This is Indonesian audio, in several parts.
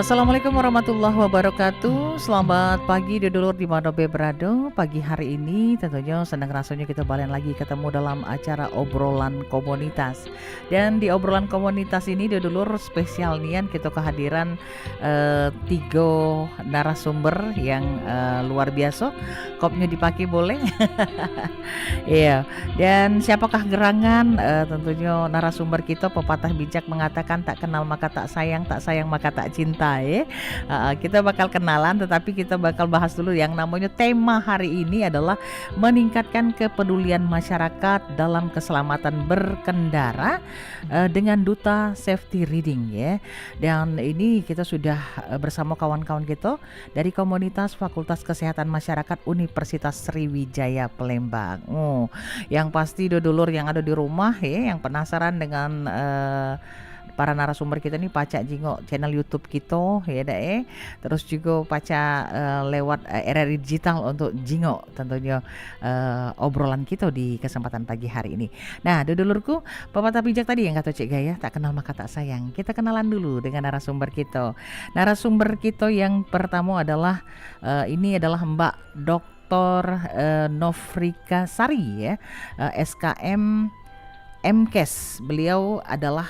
Assalamualaikum warahmatullahi wabarakatuh. Selamat pagi dulur di mana berada. Pagi hari ini tentunya senang rasanya kita balik lagi ketemu dalam acara obrolan komunitas. Dan di obrolan komunitas ini dulur spesial nian kita kehadiran tiga narasumber yang luar biasa. Kopnya dipakai boleh. Iya. Dan siapakah gerangan? Tentunya narasumber kita pepatah bijak mengatakan tak kenal maka tak sayang maka tak cinta ya. Kita bakal kenalan tetapi kita bakal bahas dulu yang namanya tema hari ini adalah meningkatkan kepedulian masyarakat dalam keselamatan berkendara dengan duta safety reading ya. Dan ini kita sudah bersama kawan-kawan kita dari komunitas Fakultas Kesehatan Masyarakat Universitas Sriwijaya Palembang. Yang pasti dulur yang ada di rumah ya yang penasaran dengan para narasumber kita nih pacak jingok channel YouTube kita ya terus juga pacak lewat RRI Digital untuk jingok tentunya obrolan kita di kesempatan pagi hari ini. Nah, dulurku, pepatah bijak tadi yang kata Cik Gaya, tak kenal maka tak sayang. Kita kenalan dulu dengan narasumber kita. Narasumber kita yang pertama adalah ini adalah Mbak Dr. Nofrika Sari ya, SKM MKes. Beliau adalah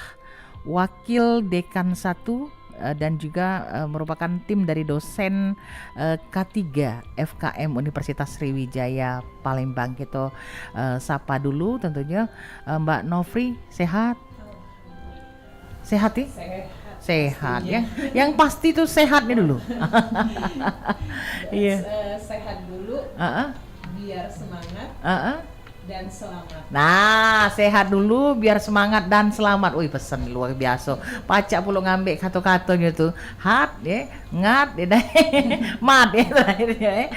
Wakil Dekan 1 dan juga merupakan tim dari dosen K3 FKM Universitas Sriwijaya Palembang. Kita sapa dulu tentunya Mbak Nofri, sehat? Sehat ya? Sehat ya. Yang pasti tuh sehatnya dulu. Iya. Sehat dulu. Biar semangat. Dan selamat. Nah, sehat dulu biar semangat dan selamat. Wih, pesan luar biasa. Pacak pula ngambil kata-katanya tuh. Hat ya, ngat ya, mat ya terakhirnya ya.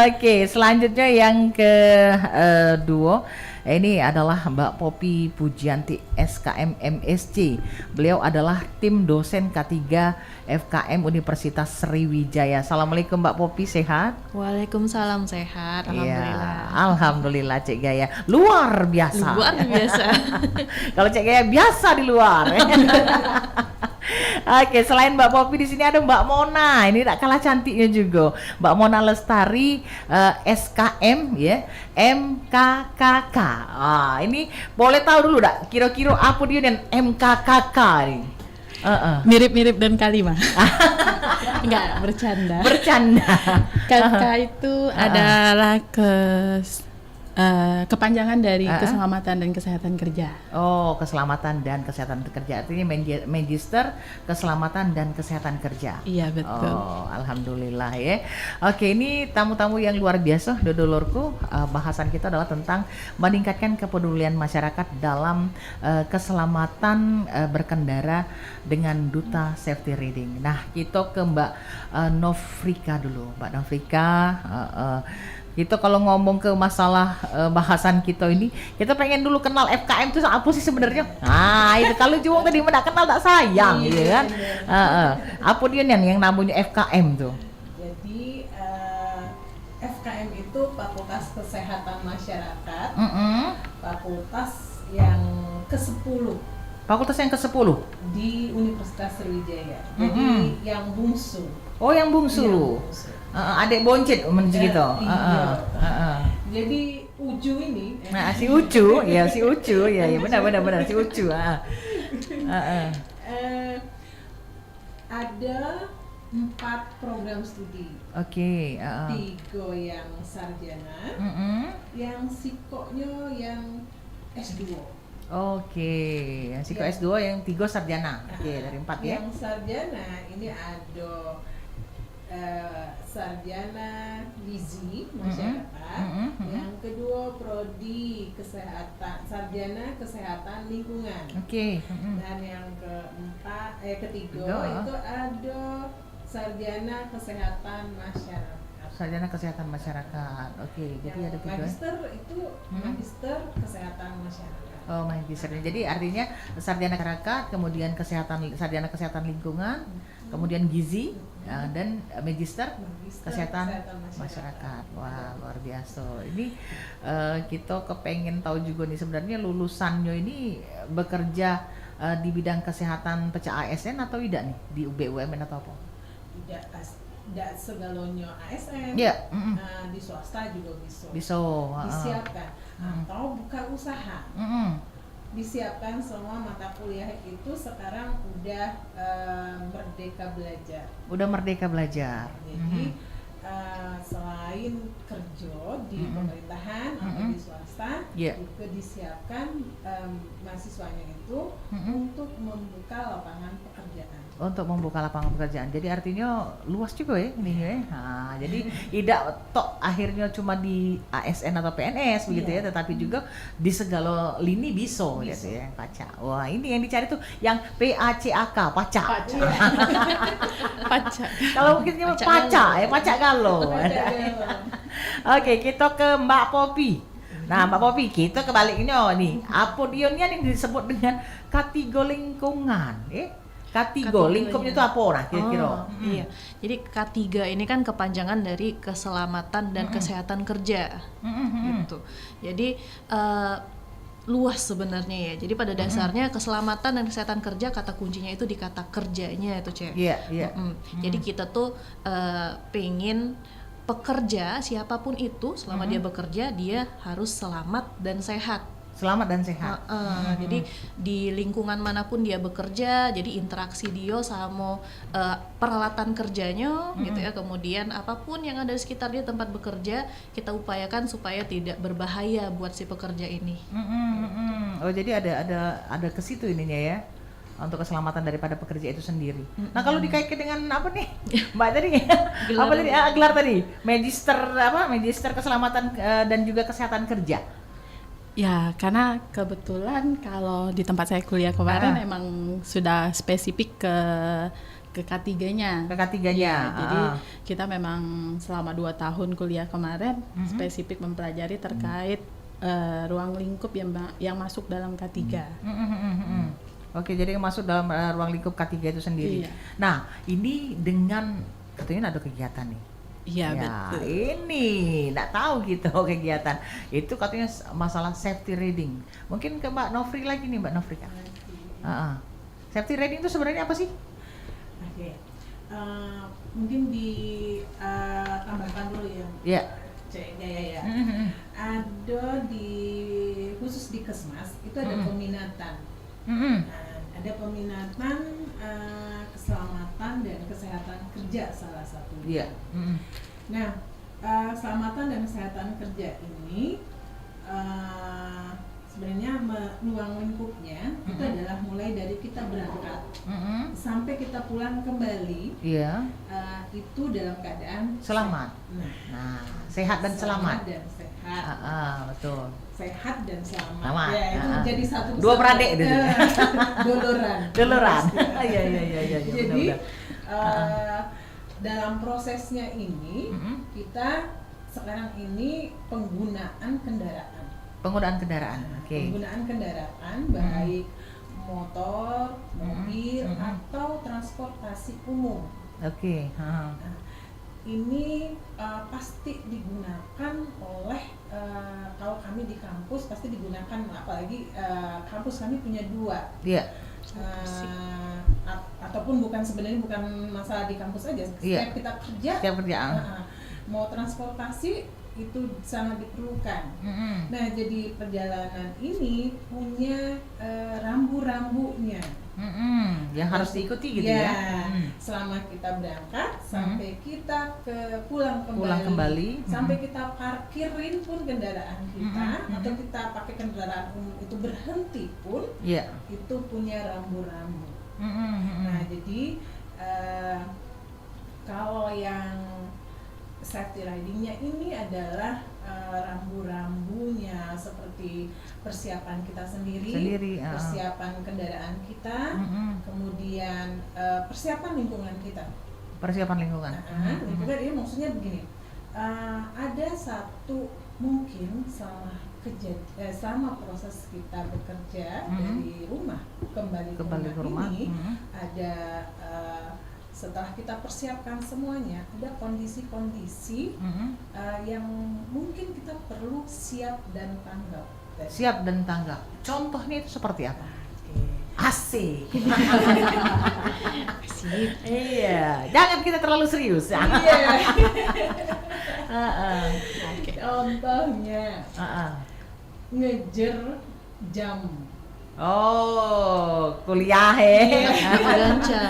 Oke, selanjutnya yang kedua. Ini adalah Mbak Popi Pujianti SKM MSc. Beliau adalah tim dosen K3 FKM Universitas Sriwijaya. Assalamualaikum Mbak Popi, sehat? Waalaikumsalam, sehat. Alhamdulillah. Ya, alhamdulillah Cik Gaya. Luar biasa. Luar biasa. Kalau Cik Gaya biasa di luar. Oke, selain Mbak Popi di sini ada Mbak Mona. Ini tak kalah cantiknya juga. Mbak Mona Lestari SKM ya, MKKK. Ini boleh tahu dulu dak kira-kira apa dia dan MKKK ini? Mirip-mirip dan kalimah. Enggak, bercanda. Bercanda. KK itu adalah kepanjangan dari keselamatan dan kesehatan kerja. Oh, keselamatan dan kesehatan kerja. Artinya Magister Keselamatan dan Kesehatan Kerja. Iya, betul. Oh, alhamdulillah ya. Oke, ini tamu-tamu yang luar biasa, dulurku. Bahasan kita adalah tentang meningkatkan kepedulian masyarakat dalam keselamatan berkendara dengan duta safety reading. Nah, kita ke Mbak Nofrika dulu. Mbak Nofrika, kita kalau ngomong ke masalah bahasan kita ini, kita pengen dulu kenal FKM itu apa sih sebenarnya? Nah, itu kalau Juwong tadi tidak kenal tak sayang, gitu kan? Apa dia yang namanya FKM tuh? Jadi FKM itu Fakultas Kesehatan Masyarakat, fakultas yang ke-10. Fakultas yang ke-10 di Universitas Sriwijaya. Jadi yang bungsu. Oh, yang bungsu. Adik boncet gitu. Jadi Uju ini. Nah, si Ucu, ya si Ucu, ya benar si Ucu. Ada 4 program studi. Oke. 3 yang sarjana, yang psikonya yang S2. Oke, yang psiko S2 yang 3 sarjana. Oke, dari 4 ya. Yang sarjana ini ada sarjana gizi masyarakat, yang kedua prodi kesehatan, sarjana kesehatan lingkungan. Oke. Dan yang ketiga itu ada sarjana kesehatan masyarakat. Sarjana kesehatan masyarakat. Oke, jadi ada 3. Magister itu magister kesehatan masyarakat. Oh, magisternya. Jadi artinya sarjana masyarakat, kemudian sarjana kesehatan lingkungan, kemudian gizi, dan magister kesehatan masyarakat. Wah, luar biasa. Ini kita kepengen tahu juga nih sebenarnya lulusannya ini bekerja di bidang kesehatan PCASN atau tidak nih di BUMN atau apa? tidak segalonnya ASN, Iya. di swasta juga bisa Bisa. disiapkan, atau buka usaha. Disiapkan semua mata kuliah itu sekarang udah merdeka belajar. Udah merdeka belajar. Jadi selain kerja di pemerintahan atau di swasta, Yeah. juga disiapkan mahasiswanya itu untuk membuka lapangan pekerjaan. Untuk membuka lapangan pekerjaan. Jadi artinya luas juga ya ini ya. Nah, jadi tidak tok akhirnya cuma di ASN atau PNS begitu ya, tetapi juga di segala lini bisa gitu ya, pacak. Wah, ini yang dicari tuh yang PACAK, pacak. Pacak. Kalau mungkin cuma pacak ya, pacak galau. Oke, kita ke Mbak Popi. Nah, Mbak Popi, kita kebaliknya nih. Apa dia yang disebut dengan katigo lingkungan? Katigo, lingkupnya itu apa orang kira-kira? Iya, jadi K3 ini kan kepanjangan dari keselamatan dan kesehatan kerja, gitu. Jadi luas sebenarnya ya. Jadi pada dasarnya keselamatan dan kesehatan kerja, kata kuncinya itu di kata kerjanya itu, Cek. Iya. Jadi kita tuh pengen pekerja siapapun itu selama dia bekerja dia harus selamat dan sehat. Selamat dan sehat. Jadi di lingkungan manapun dia bekerja, jadi interaksi dia sama peralatan kerjanya gitu ya. Kemudian apapun yang ada di sekitar dia tempat bekerja, kita upayakan supaya tidak berbahaya buat si pekerja ini. Oh, jadi ada ke situ ininya ya. Untuk keselamatan daripada pekerja itu sendiri. Nah, kalau dikaitkan dengan apa nih? Mbak tadi gelar tadi, Magister Keselamatan dan juga Kesehatan Kerja. Ya, karena kebetulan kalau di tempat saya kuliah kemarin emang sudah spesifik ke K3-nya. Ke K3-nya. Jadi kita memang selama 2 tahun kuliah kemarin spesifik mempelajari terkait ruang lingkup yang masuk dalam K3. Oke, jadi yang masuk dalam ruang lingkup K3 itu sendiri. Iya. Nah, ini dengan katanya ada kegiatan nih. Iya, Ya, betul. ini nggak tahu gitu kegiatan itu katanya masalah safety reading. Mungkin ke Mbak Nofri lagi nih, Mbak Nofri kan. Safety reading itu sebenarnya apa sih? Oke. Mungkin ditambahkan dulu ya. Iya. Cek Gaya ya. Ada khusus di Kesmas itu ada peminatan. Ada peminatan keselamatan dan kesehatan kerja salah satunya. Iya. Nah, keselamatan dan kesehatan kerja ini sebenarnya ruang lingkupnya itu adalah mulai dari kita berangkat sampai kita pulang kembali. Iya. Itu dalam keadaan Selamat. Nah, sehat dan selamat. dan sehat. Betul. Sehat dan selamat. Selamat. Ya, itu jadi satu Dua beradik itu. Doloran. Iya. Jadi dalam prosesnya ini kita sekarang ini penggunaan kendaraan. Oke. Penggunaan kendaraan baik motor, mobil atau transportasi umum. Oke. Nah, ini pasti digunakan oleh kalau kami di kampus pasti digunakan, apalagi kampus kami punya 2. Iya. Ataupun sebenarnya bukan masalah di kampus aja. Setiap kita kerja, Setiap kerjaan. mau transportasi itu sangat diperlukan. Nah, jadi perjalanan ini punya rambu-rambunya. Yang harus diikuti gitu ya. Selama kita berangkat sampai kita pulang kembali. sampai kita parkirin pun kendaraan kita atau kita pakai kendaraan umum itu berhenti pun itu punya rambu-rambu. Nah, jadi kalau yang safety riding-nya ini adalah rambu-rambunya seperti persiapan kita sendiri persiapan kendaraan kita, kemudian persiapan lingkungan kita. Lingkungan ini maksudnya begini, ada satu mungkin selama proses kita bekerja dari rumah kembali ke rumah ini ada setelah kita persiapkan semuanya, ada kondisi-kondisi yang mungkin kita perlu siap dan tanggap. Contohnya itu seperti apa? Asik. Asik. Iya, jangan kita terlalu serius. Iya. Heeh. Oke. Contohnya Heeh. ngejer jam. Oh, kuliah ya. Ganca.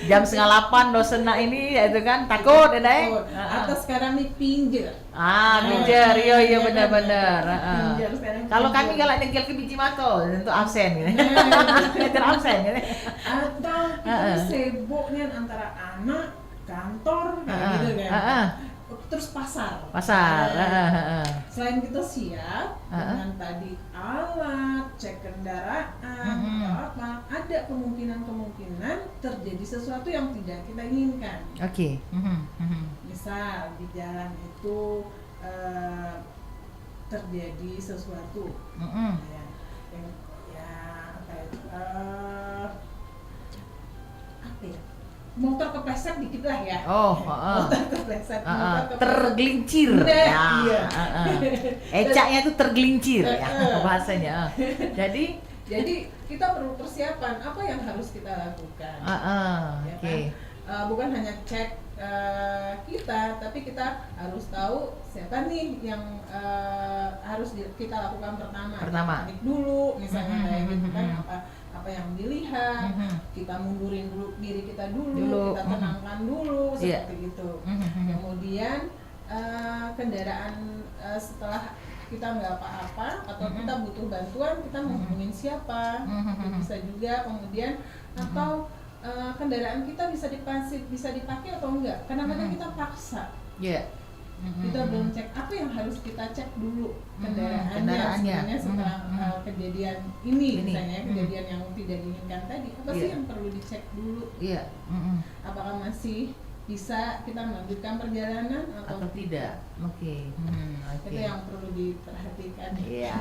Jam 7:30 dosennya ini yaitu kan takut ya deh. Atau sekarang nih pinjer. Pinjer, iya benar-benar. Pinjer sekarang. Kalau kami pinjer. galak nyengkel ke biji mako untuk absen gitu. Ngajar absen gitu. Atau kita sibuknya antara anak, kantor, kayak gitu kan. Terus pasar. Nah, selain kita siap dengan tadi alat, cek kendaraan, atau apa, ada kemungkinan terjadi sesuatu yang tidak kita inginkan. Oke. Misal di jalan itu terjadi sesuatu, ya, apa ya, apa ya, motor kepleset dikit lah ya. Motor kepleset, Tergelincir. Nah, iya. Ecaknya tuh tergelincir ya bahasanya. Jadi kita perlu persiapan apa yang harus kita lakukan. Ya Oke. kan? Bukan hanya cek kita, tapi kita harus tahu siapa nih yang harus kita lakukan pertama. Cek dulu, misalnya kayak gitu kan, apa yang dilihat, kita mundurin dulu diri kita dulu. Kita tenangkan dulu seperti itu. Kemudian kendaraan setelah kita nggak apa-apa atau kita butuh bantuan, kita menghubungin siapa, bisa juga. Kemudian atau kendaraan kita bisa dipakai atau enggak, kadang-kadang kita paksa. Kita belum cek apa yang harus kita cek dulu kendaraannya setelah kejadian ini. Misalnya kejadian yang tidak diinginkan tadi, apa sih yang perlu dicek dulu? Apakah masih bisa kita melanjutkan perjalanan atau tidak? Oke. Itu yang perlu diperhatikan. Iya,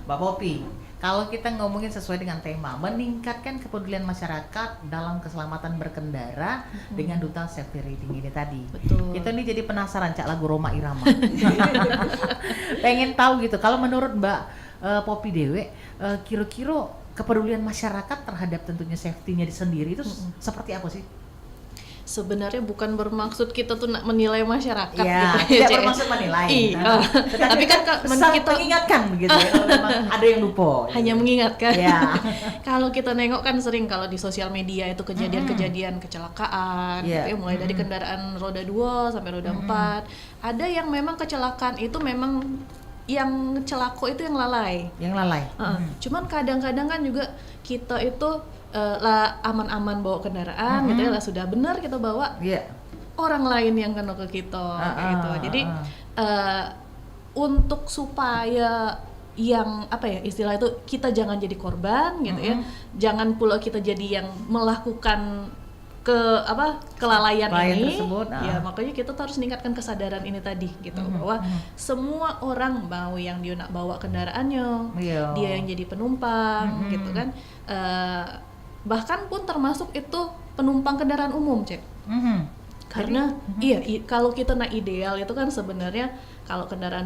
Mbak Popi. Kalau kita ngomongin sesuai dengan tema meningkatkan kepedulian masyarakat dalam keselamatan berkendara dengan duta safety riding ini tadi. Betul. Kita nih jadi penasaran cak lagu Roma Irama. Pengen tahu gitu. Kalau menurut Mbak Popi Dewe, kira-kira kepedulian masyarakat terhadap tentunya safety-nya sendiri itu seperti apa sih? Sebenarnya bukan bermaksud kita tuh nak menilai masyarakat Ya, gitu tidak Cek. bermaksud menilai. Iya. Tapi kan kita mengingatkan begitu ya, kalau memang ada yang lupa. hanya mengingatkan. Ya. Kalau kita nengok kan sering kalau di sosial media itu kejadian-kejadian kecelakaan, gitu ya, mulai dari kendaraan roda 2 sampai roda 4. Ada yang memang kecelakaan itu memang yang celako itu yang lalai. Yang lalai. Cuman kadang-kadang kan juga kita itu lah aman-aman bawa kendaraan gitu ya, lah sudah benar kita bawa, orang lain yang kena ke kita gitu. Jadi untuk supaya yang apa ya istilah itu kita jangan jadi korban gitu ya, jangan pula kita jadi yang melakukan kelalaian ini tersebut, ya, makanya kita tuh harus meningkatkan kesadaran ini tadi gitu, bahwa semua orang mau yang dia nak bawa kendaraannya, dia yang jadi penumpang gitu kan, bahkan pun termasuk itu penumpang kendaraan umum, Cek. Karena kalau kita nak ideal itu kan sebenarnya kalau kendaraan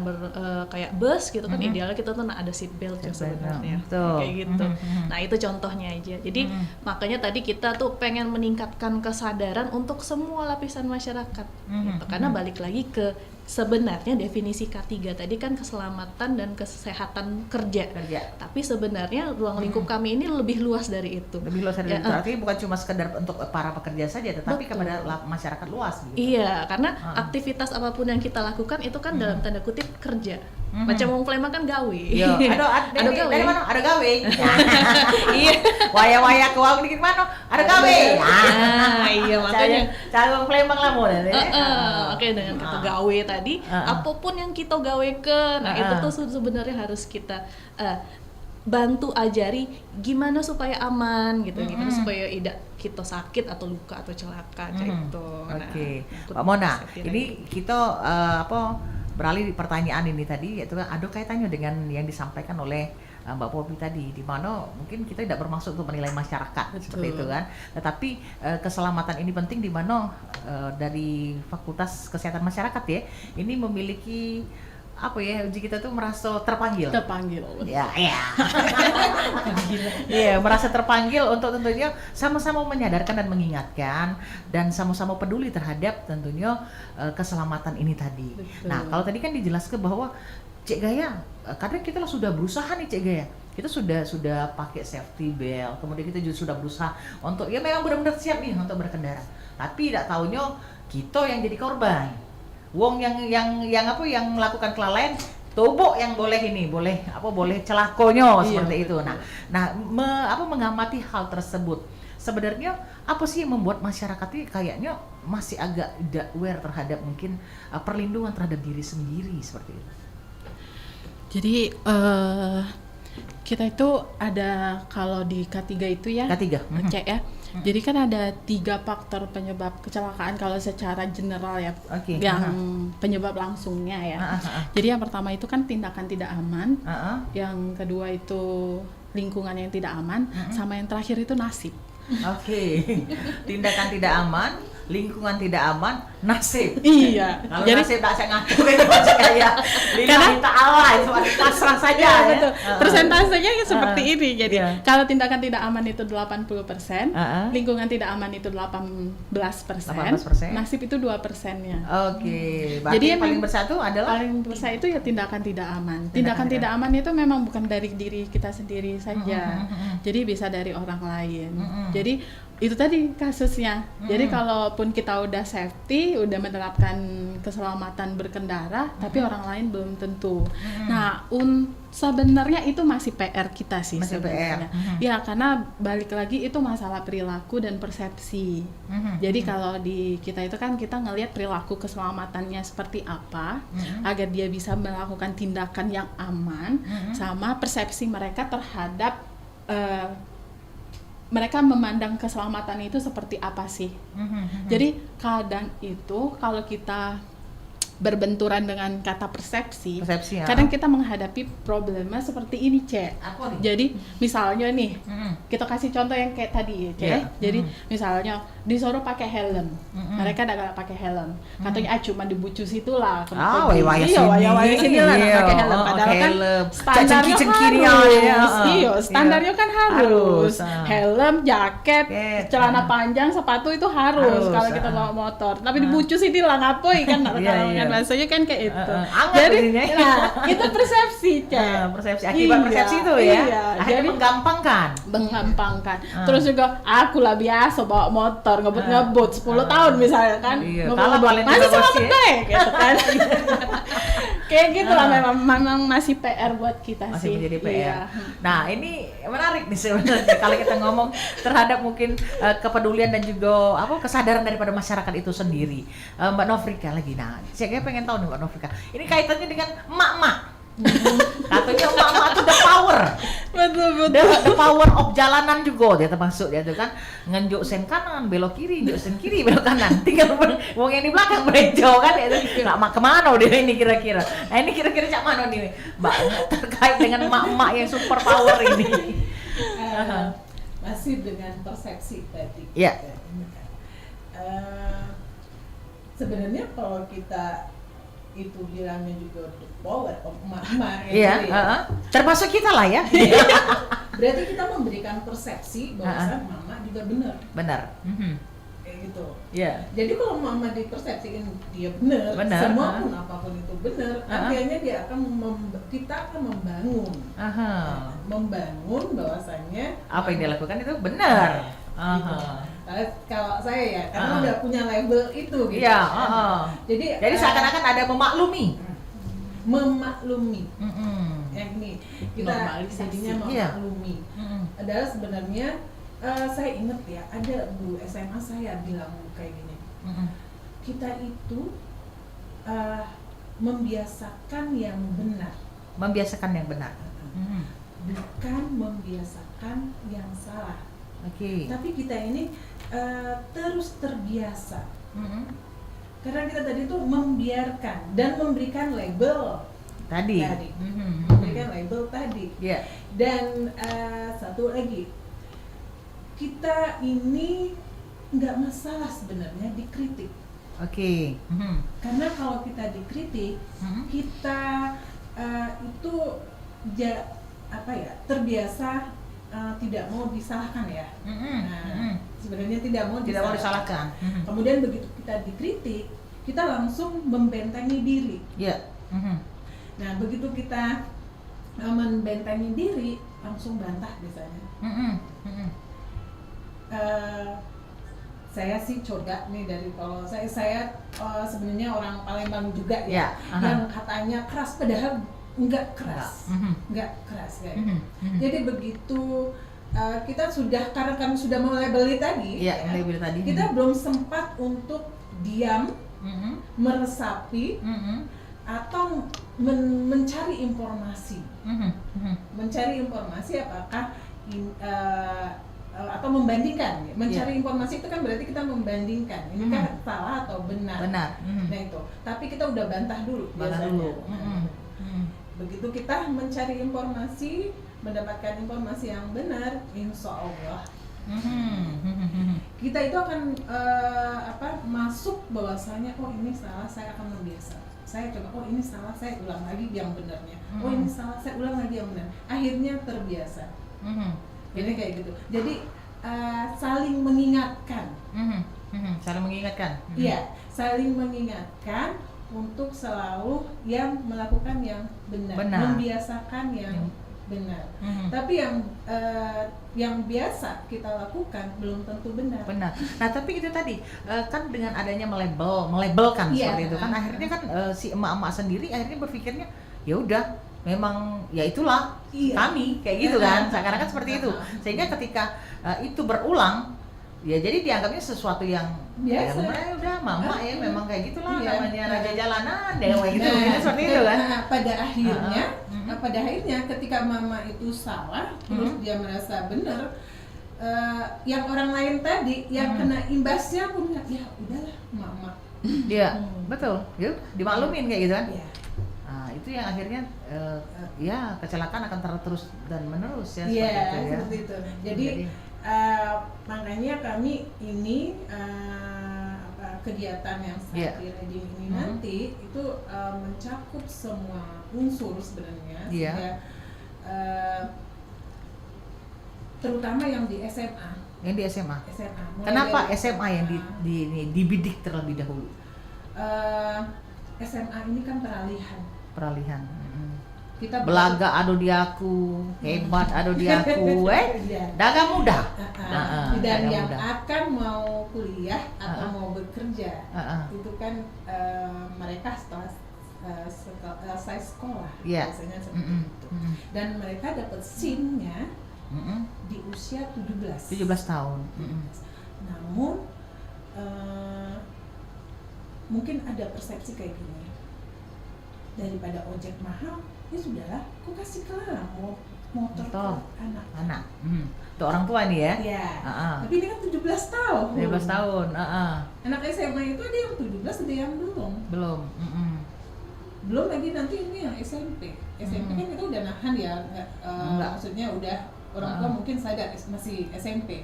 kayak bus gitu kan idealnya kita tuh nak ada seat belt ya sebenarnya, kayak gitu. Nah itu contohnya aja. Jadi makanya tadi kita tuh pengen meningkatkan kesadaran untuk semua lapisan masyarakat, gitu. Karena balik lagi ke sebenarnya definisi K3 tadi kan keselamatan dan kesehatan kerja. Tapi sebenarnya ruang lingkup kami ini lebih luas dari itu. Lebih luas dari itu. Artinya bukan cuma sekedar untuk para pekerja saja, tetapi kepada masyarakat luas. Gitu. Iya, karena aktivitas apapun yang kita lakukan itu kan dalam tanda kutip kerja. Macam wong Palembang kan gawe. Iya. Ada gawe. Dari mana? Ada gawe. Iya. Waya-waya ke wong dikit mana? Ada gawe. Iya makanya. Cara wong Palembang lah mau deh. Oke, dengan kata gawe tadi, apapun yang kita gawe ke, nah itu tuh sebenarnya harus kita bantu ajari gimana supaya aman gitu, gimana supaya tidak kita sakit atau luka atau celaka gitu. Oke. Mbak Mona, ini kita beralih di pertanyaan ini tadi, yaitu ada kaitannya dengan yang disampaikan oleh Mbak Popi tadi, di mana mungkin kita tidak bermaksud untuk menilai masyarakat seperti itu kan, tetapi keselamatan ini penting, di mana dari Fakultas Kesehatan Masyarakat ya, ini memiliki apa ya, uji kita tuh merasa terpanggil. Ya, ya. Iya, merasa terpanggil untuk tentunya sama-sama menyadarkan dan mengingatkan dan sama-sama peduli terhadap tentunya keselamatan ini tadi. Betul. Nah, kalau tadi kan dijelaskan bahwa Cek Gaya, kadang kita sudah berusaha nih Cek Gaya. Kita sudah pakai safety belt, kemudian kita juga sudah berusaha untuk ya memang benar-benar siap nih untuk berkendara. Tapi tidak taunya kita yang jadi korban. Wong yang melakukan kelalaian, tobok yang boleh celakonyo seperti itu. Nah, mengamati hal tersebut. Sebenarnya apa sih yang membuat masyarakat ini kayaknya masih agak tidak aware terhadap mungkin perlindungan terhadap diri sendiri seperti itu. Jadi kita itu ada, kalau di K3 itu ya, K3. cek ya. Jadi kan ada 3 faktor penyebab kecelakaan kalau secara general ya, yang penyebab langsungnya ya. Jadi yang pertama itu kan tindakan tidak aman, yang kedua itu lingkungan yang tidak aman, sama yang terakhir itu nasib. Tindakan tidak aman, lingkungan tidak aman, nasib. Iya. Kalau jadi, nasib tak saya ngatur itu kayak lillahi ta'ala itu pasrah saja. Iya, betul. Persentasenya seperti ini. Jadi kalau tindakan tidak aman itu 80%, lingkungan tidak aman itu 18%, nasib itu 2%-nya. Jadi yang paling bersatu adalah paling besar itu ya tindakan tidak aman. Tindakan tidak aman itu memang bukan dari diri kita sendiri saja. Jadi bisa dari orang lain. Jadi itu tadi kasusnya. Jadi kalaupun kita udah safety, udah menerapkan keselamatan berkendara, tapi orang lain belum tentu. Nah, sebenarnya itu masih PR kita sih sebenarnya. Ya, karena balik lagi itu masalah perilaku dan persepsi. Jadi kalau di kita itu kan kita ngelihat perilaku keselamatannya seperti apa, agar dia bisa melakukan tindakan yang aman, sama persepsi mereka terhadap mereka memandang keselamatan itu seperti apa sih. Jadi kadang itu kalau kita berbenturan dengan kata persepsi ya. Kadang kita menghadapi problema seperti ini, Cek. Jadi misalnya nih, kita kasih contoh yang kayak tadi ya, Cek. Jadi misalnya disuruh pakai helm, mereka nggak pakai helm. Katanya cuma dibucus itulah. Waya sini lah pakai helm. Padahal kan standarnya harus. Iya, standarnya kan harus. Helm, jaket, celana panjang, sepatu itu harus kalau kita bawa motor. Tapi dibucus inilah ngapain kan? Rasanya kan kayak itu. Jadi itu persepsi, Cek. Persepsi akibat persepsi itu ya. Akhirnya menggampangkan. Terus juga aku lah biasa bawa motor ngebut 10 tahun misalnya kan. Masih selamat deh gitu kan. Kayak gitu lah, memang masih PR buat kita masih sih. Menjadi PR. Nah, ini menarik nih sebenarnya kalau kita ngomong terhadap mungkin kepedulian dan juga kesadaran daripada masyarakat itu sendiri. Mbak Nofrika lagi. Nah, saya pengen tahu nih Mbak Nofrika. Ini kaitannya dengan emak-emak. Katanya emak-emak itu the power. Betul. The power of jalanan juga dia termasuk dia tuh kan, ngenjuk sen kanan, belok kiri, njuk sen kiri, belok kanan. Tinggal wong yang di belakang berejo kan itu. Nak kemana dia ini kira-kira. Nah, ini kira-kira cak mana nih Mbak terkait dengan emak-emak yang super power ini. Masih dengan persepsi tadi. Iya. Sebenarnya kalau kita itu bilangnya juga the power of emak-emak termasuk kita lah ya. Berarti kita memberikan persepsi bahwa mama juga benar. Kayak gitu. Jadi kalau mama dipersepsikan dia benar, semua pun apapun itu benar, akhirnya kita akan membangun. Membangun bahwasannya apa yang dia lakukan itu benar. Gitu. Kalau saya ya, karena udah punya label itu gitu. Jadi seakan-akan ada memaklumi. Yang ini kita jadinya memaklumi. Adalah sebenarnya saya ingat ya, ada guru SMA saya bilang kayak gini. Kita itu membiasakan yang benar. Bukan membiasakan yang salah. Tapi kita ini terus terbiasa. Karena kita tadi tuh membiarkan dan memberikan label tadi. Memberikan label tadi. Dan satu lagi, kita ini nggak masalah sebenarnya dikritik. Oke. Karena kalau kita dikritik, kita itu terbiasa tidak mau disalahkan ya. Sebenarnya tidak mau disalahkan. Kemudian begitu kita dikritik, kita langsung membentengi diri. Nah, begitu kita membentengi diri, langsung bantah biasanya. Saya sih coba nih dari kalau saya sebenarnya orang Palembang juga ya, yang katanya keras padahal enggak keras, enggak keras kayak. Jadi begitu kita sudah karena kami sudah melabeli tadi, kita belum sempat untuk diam, meresapi, atau mencari informasi, mencari informasi apakah atau membandingkan. Mencari informasi itu kan berarti kita membandingkan ini kan salah atau benar. Nah itu, tapi kita udah bantah dulu biasanya. Begitu kita mencari informasi, mendapatkan informasi yang benar, insya Allah kita itu akan masuk bahwasanya ini salah, saya akan membiasa. Saya coba, ini salah, saya ulang lagi yang benarnya. Ini salah, saya ulang lagi yang benar. Akhirnya terbiasa. Jadi kayak gitu. Jadi saling mengingatkan. Saling mengingatkan. Iya, saling mengingatkan untuk selalu yang melakukan yang benar. Membiasakan yang benar. Tapi yang biasa kita lakukan belum tentu benar. Nah, tapi itu tadi kan dengan adanya melabelkan seperti itu kan akhirnya kan si emak-emak sendiri akhirnya berpikirnya ya udah memang ya itulah kami kayak gitu kan, seakan-akan seperti itu, sehingga ketika itu berulang ya jadi dianggapnya sesuatu yang biasa. Ya udah mama ya memang kayak gitulah namanya raja jalanan dewa gitu, seperti itu kan. Pada akhirnya ketika mama itu salah terus dia merasa benar, yang orang lain tadi yang kena imbasnya pun ya udahlah mama. Iya, betul. Yuk, dimaklumin kayak gitu kan. Itu yang akhirnya kecelakaan akan terus dan menerus ya, seperti itu. Jadi makanya kami ini kegiatan yang Sakti Reading ini nanti itu mencakup semua unsur sebenarnya, sehingga terutama yang di SMA. Yang di SMA. Kenapa SMA yang dibidik terlebih dahulu? SMA ini kan peralihan. Kita belaga ado di aku, hebat ado di aku, dagang muda. Dan yang akan mau kuliah atau mau bekerja, itu kan mereka setelah selesai sekolah, biasanya seperti itu. Dan mereka dapat SIM-nya di usia 17 tahun. Namun mungkin ada persepsi kayak gini, daripada ojek mahal, ya sudahlah, aku kasih kelah motor ke anak. Itu orang tua nih ya? Iya. Tapi ini kan 17 tahun. 17 tahun. Anak SMA itu ada yang 17, ada yang belum. Belum lagi nanti ini yang SMP. SMP kan kita udah nahan ya, maksudnya udah orang tua mungkin sadar masih SMP.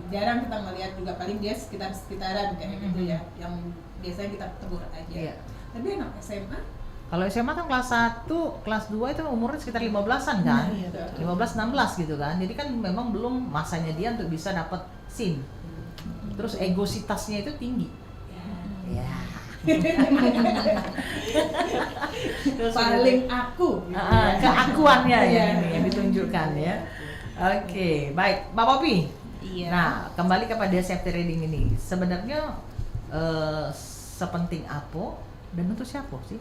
Jarang kita melihat juga, paling dia sekitaran kayak gitu ya, yang biasanya kita tegur aja. Tapi anak SMA, kalau SMA kan kelas 1, kelas 2 itu umurnya sekitar 15-an kan? 15-16 gitu kan. Jadi kan memang belum masanya dia untuk bisa dapat SIM. Terus egositasnya itu tinggi. Paling aku. Keakuannya yang ditunjukkan ya. Oke, baik. Mbak Poppy. Nah, kembali kepada Safety Reading ini. Sebenarnya sepenting apa dan untuk siapa sih?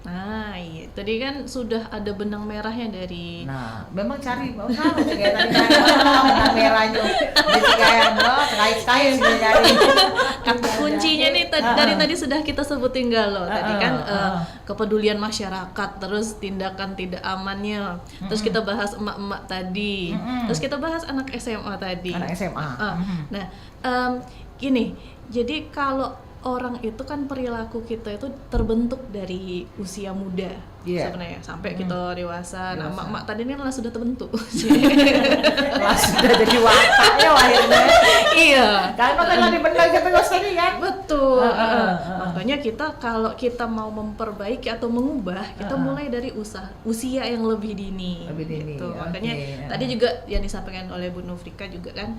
Nah, iya. Tadi kan sudah ada benang merahnya dari. Nah, memang cari sama kayak tadi benang merahnya. Jadi kayak terkait-kait sih nyari. Kata kuncinya nih dari tadi sudah kita sebutin loh. Tadi kan kepedulian masyarakat, terus tindakan tidak amannya. Terus kita bahas emak-emak tadi. Terus kita bahas anak SMA tadi. Anak SMA. Nah, gini. Jadi kalau orang itu kan perilaku kita itu terbentuk dari usia muda. sebenarnya sampai kita dewasa. Nah, mak tadi ini lah sudah terbentuk. Lah sudah jadi watak ya akhirnya. Iya. Karena kan lagi benar kata Mas tadi kan. Betul. Makanya kita kalau kita mau memperbaiki atau mengubah, kita mulai dari usia yang lebih dini. Gitu. Makanya tadi juga yang disampaikan oleh Bu Nufrika juga kan,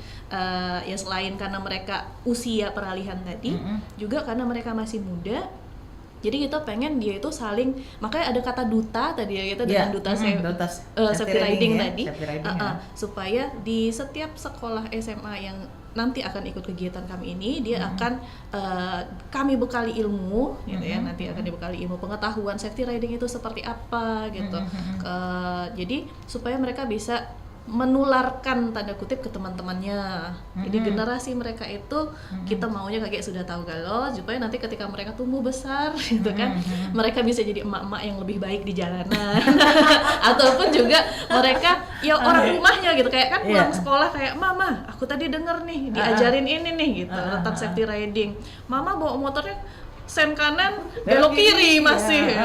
ya selain karena mereka usia peralihan tadi, juga karena mereka masih muda. Jadi kita pengen dia itu saling, makanya ada kata duta tadi ya, kita dengan duta safety riding tadi, supaya di setiap sekolah SMA yang nanti akan ikut kegiatan kami ini, dia akan kami bekali ilmu, gitu ya, nanti akan dibekali ilmu pengetahuan safety riding itu seperti apa, gitu. Jadi supaya mereka bisa menularkan tanda kutip ke teman-temannya. Jadi generasi mereka itu kita maunya kayak sudah tahu galau supaya nanti ketika mereka tumbuh besar gitu kan, mereka bisa jadi emak-emak yang lebih baik di jalanan. Ataupun juga mereka ya orang rumahnya gitu, kayak kan pulang sekolah kayak, "Mama, aku tadi denger nih diajarin ini nih gitu tentang safety riding. Mama bawa motornya sen kanan belok kiri masih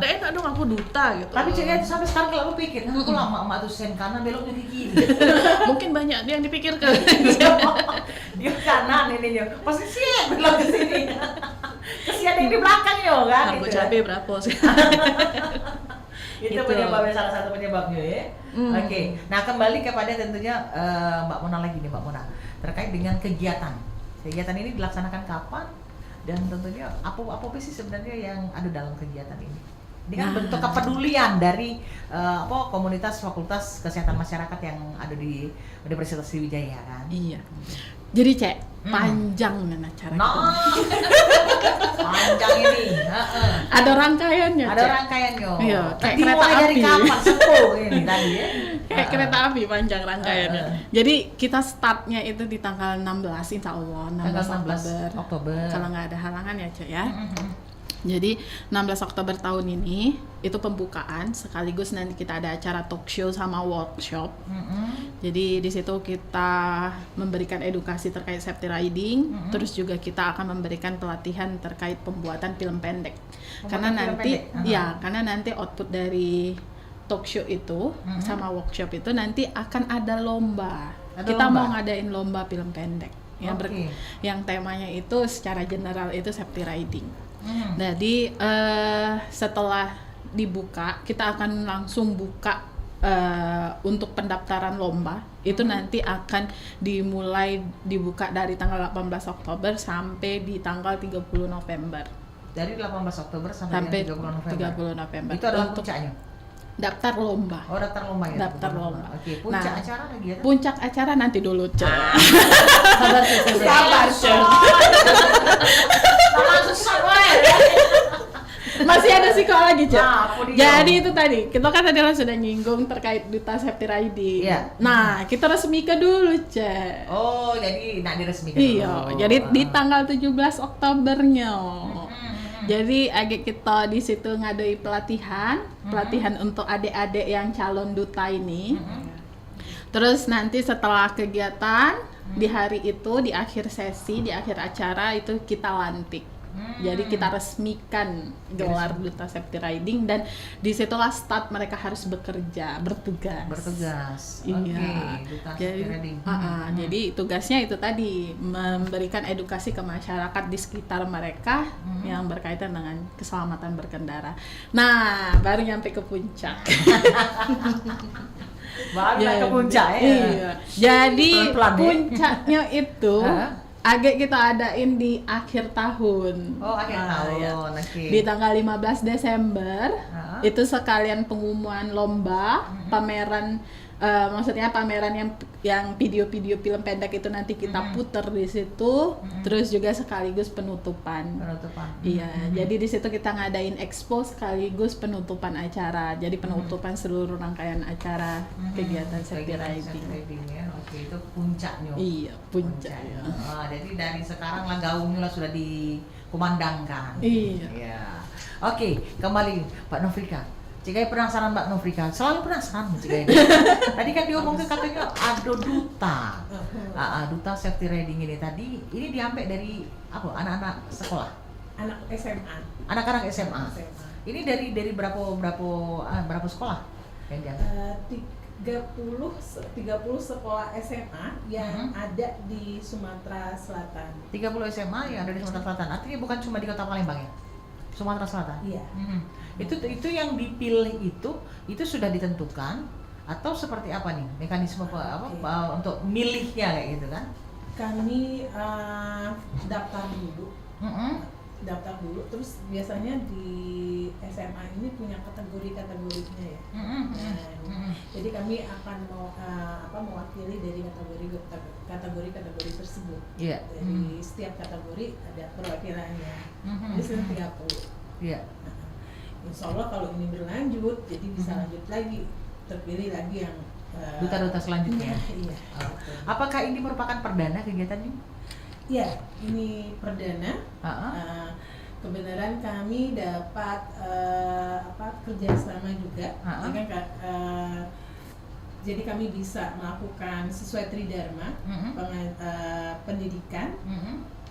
enak dong, aku duta gitu." Tapi cewek itu sampai sekarang kalau aku pikir, aku lama emak tuh sen kanan beloknya ke kiri. Mungkin banyak yang dipikirkan. Dia kanan ini yo, pasti sih belok ke sini. Kesian yang di belakang yo kan. Harga cabai berapa sih? Itu Gitu. penyebabnya, salah satu penyebabnya ya. Oke. Nah, kembali kepada tentunya Mbak Mona lagi nih, Mbak Mona, terkait dengan kegiatan. Kegiatan ini dilaksanakan kapan? Dan tentunya apa sih sebenarnya yang ada dalam kegiatan ini? Dengan bentuk kepedulian dari komunitas fakultas kesehatan masyarakat yang ada di Universitas Sriwijaya kan? Iya. Jadi Cek, panjang nih acaranya. Panjang ini. Ada rangkaiannya. Ada Cek. rangkaiannya. Iya, kayak Dimulai kereta dari api. kapan sepuh ini tadi ya? Kayak kereta api panjang rangkaiannya. Jadi kita startnya itu di tanggal 16 insya Allah, 16 Oktober. Kalau nggak ada halangan ya Cek ya. Jadi 16 Oktober tahun ini itu pembukaan, sekaligus nanti kita ada acara talk show sama workshop. Jadi di situ kita memberikan edukasi terkait safety riding, terus juga kita akan memberikan pelatihan terkait pembuatan film pendek. Karena nanti output dari talk show itu sama workshop itu nanti akan ada lomba. Kita mau ngadain lomba film pendek yang temanya itu secara general itu safety riding. Jadi setelah dibuka, kita akan langsung buka untuk pendaftaran lomba. Itu nanti akan dimulai dibuka dari tanggal 18 Oktober sampai di tanggal 30 November. Dari 18 Oktober sampai 30 November. Itu adalah untuk puncaknya? Daftar lomba. Oh, daftar lomba ya? Daftar lomba. Oke, puncak acara lagi ya? Puncak acara nanti dulu, Cek. Sabar, Cek. Masih ada sekolah lagi, Cek. Nah, jadi itu tadi, kita kan tadi sudah nyinggung terkait duta safety riding. Iya. Nah, kita resmikan dulu, Cek. Oh, jadi diresmikan Iya, jadi di tanggal 17 Oktobernya. Jadi agak kita di situ ngadoi pelatihan untuk adik-adik yang calon duta ini. Terus nanti setelah kegiatan di hari itu, di akhir sesi, di akhir acara itu kita lantik. Jadi kita resmikan gelar duta safety riding dan disitulah start mereka harus bekerja, bertugas. Iya. Duta safety riding. Jadi tugasnya itu tadi memberikan edukasi ke masyarakat di sekitar mereka yang berkaitan dengan keselamatan berkendara. Nah, baru nyampe ke puncak. Ke puncak ya. Iya. Jadi pelan-pelan, puncaknya itu agak kita adain di akhir tahun. Oh, akhir tahun. Ya. Okay. Di tanggal 15 Desember itu sekalian pengumuman lomba, pameran maksudnya pameran yang video-video film pendek itu nanti kita puter di situ, terus juga sekaligus penutupan. Iya, jadi di situ kita ngadain expo sekaligus penutupan acara. Jadi penutupan seluruh rangkaian acara kegiatan safety riding. Ya. Oke, itu puncaknya. Iya, puncaknya. Jadi dari sekarang lah gaungnya lah sudah dikumandangkan. Iya. Oke, kembali Pak Nufrika. Jika penasaran Mbak Nufrika, selalu penasaran jika tadi kan diomongin katanya ada duta, duta safety riding ini tadi, ini diambil dari apa? Anak-anak sekolah, anak SMA, anak-anak SMA. Ini dari berapa sekolah yang diangkat? 30 sekolah SMA yang ada di Sumatera Selatan. 30 SMA yang ada di Sumatera Selatan. Artinya bukan cuma di Kota Palembang ya? Sumatera Selatan. Iya. Itu yang dipilih itu sudah ditentukan atau seperti apa nih mekanisme untuk milihnya kayak gitu kan? Kami daftar dulu, terus biasanya di SMA ini punya kategorinya ya. Jadi kami akan mewakili dari kategori tersebut. Iya. Dari setiap kategori ada perwakilannya. Jadi sekitar 30. Iya. Insya Allah kalau ini berlanjut, jadi bisa lanjut lagi, terpilih lagi yang duta-duta selanjutnya. Iya. Apakah ini merupakan perdana kegiatan ini? Iya, ini perdana. Kebenaran kami dapat kerjasama juga. Jadi kami bisa melakukan sesuai tridharma, pendidikan,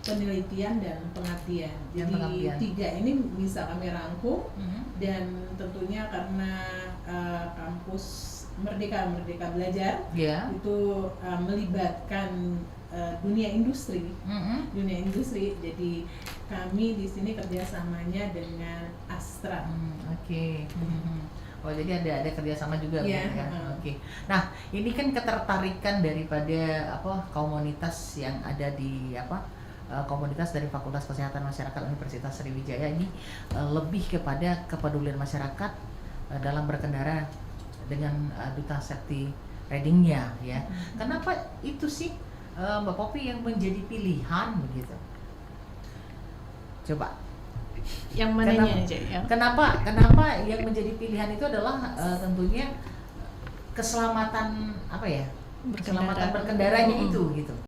penelitian dan pengabdian. Jadi 3 ini bisa kami rangkum dan tentunya karena kampus Merdeka Belajar itu melibatkan dunia industri, jadi kami di sini kerjasamanya dengan Astra. Oh jadi ada kerjasama juga ya. Oke. Nah ini kan ketertarikan daripada komunitas yang ada di komunitas dari Fakultas Kesehatan Masyarakat Universitas Sriwijaya ini lebih kepada kepedulian masyarakat dalam berkendara dengan duta safety ridingnya ya. Kenapa itu sih Mbak Poppy yang menjadi pilihan begitu? Coba. Yang mananya aja ya? Kenapa yang menjadi pilihan itu adalah tentunya keselamatan keselamatan berkendaranya itu gitu.